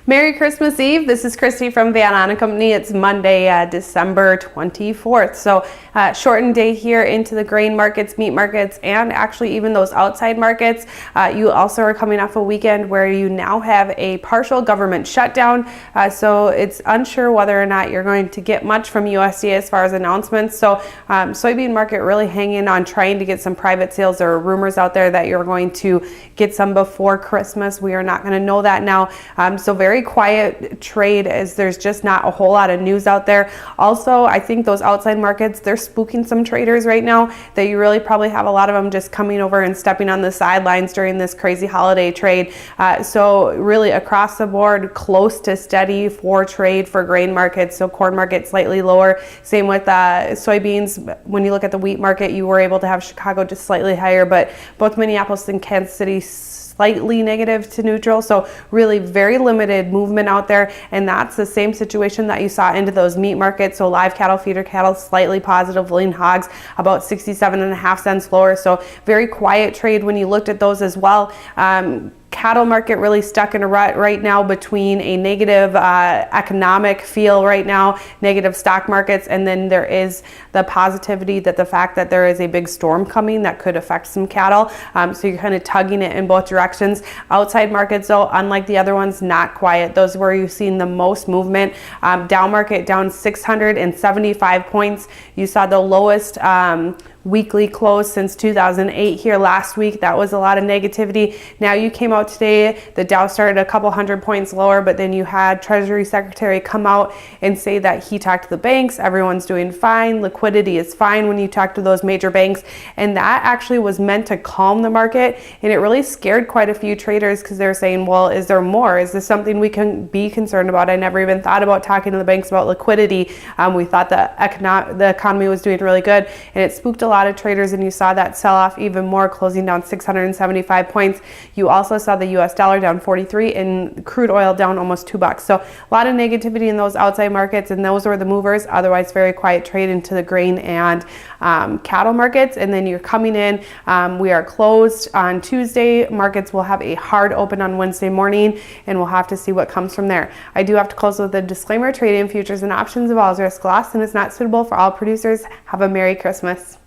Merry Christmas Eve. This is Christy from Ahn Company. It's Monday, December 24th. So shortened day here into the grain markets, meat markets, and actually even those outside markets. You also are coming off a weekend where you now have a partial government shutdown. So it's unsure whether or not you're going to get much from USDA as far as announcements. So soybean market really hanging on trying to get some private sales. There are rumors out there that you're going to get some before Christmas. We are not going to know that now. So very quiet trade as there's just not a whole lot of news out there. Also, I think those outside markets, they're spooking some traders right now that you really probably have a lot of them just coming over and stepping on the sidelines during this crazy holiday trade. So really across the board, close to steady for trade for grain markets. So corn market slightly lower. Same with soybeans. When you look at the wheat market, you were able to have Chicago just slightly higher, but both Minneapolis and Kansas City slightly negative to neutral. So really very limited movement out there. And that's the same situation that you saw into those meat markets. So live cattle, feeder cattle, slightly positive, lean hogs about 67.5 cents lower. So very quiet trade when you looked at those as well. Cattle market really stuck in a rut right now between a negative economic feel right now, negative stock markets, and then there is the positivity that the fact that there is a big storm coming that could affect some cattle. So you're kind of tugging it in both directions. Outside markets though, unlike the other ones, not quiet. Those where you've seen the most movement. Down market down 675 points. You saw the lowest weekly close since 2008 here last week. That was a lot of negativity. Now you came out today, the Dow started a couple hundred points lower, but then you had Treasury Secretary come out and say that he talked to the banks, everyone's doing fine, liquidity is fine when you talk to those major banks, and that actually was meant to calm the market, and it really scared quite a few traders because they're saying, well, is there more? Is this something we can be concerned about? I never even thought about talking to the banks about liquidity. We thought the economy was doing really good, and it spooked a lot of traders, and you saw that sell off even more, closing down 675 points. You also saw the US dollar down 43 and crude oil down almost $2. So a lot of negativity in those outside markets, and those were the movers. Otherwise, very quiet trade into the grain and cattle markets. And then you're coming in. We are closed on Tuesday. Markets will have a hard open on Wednesday morning, and we'll have to see what comes from there. I do have to close with a disclaimer: trading futures and options involves risk loss and is not suitable for all producers. Have a Merry Christmas.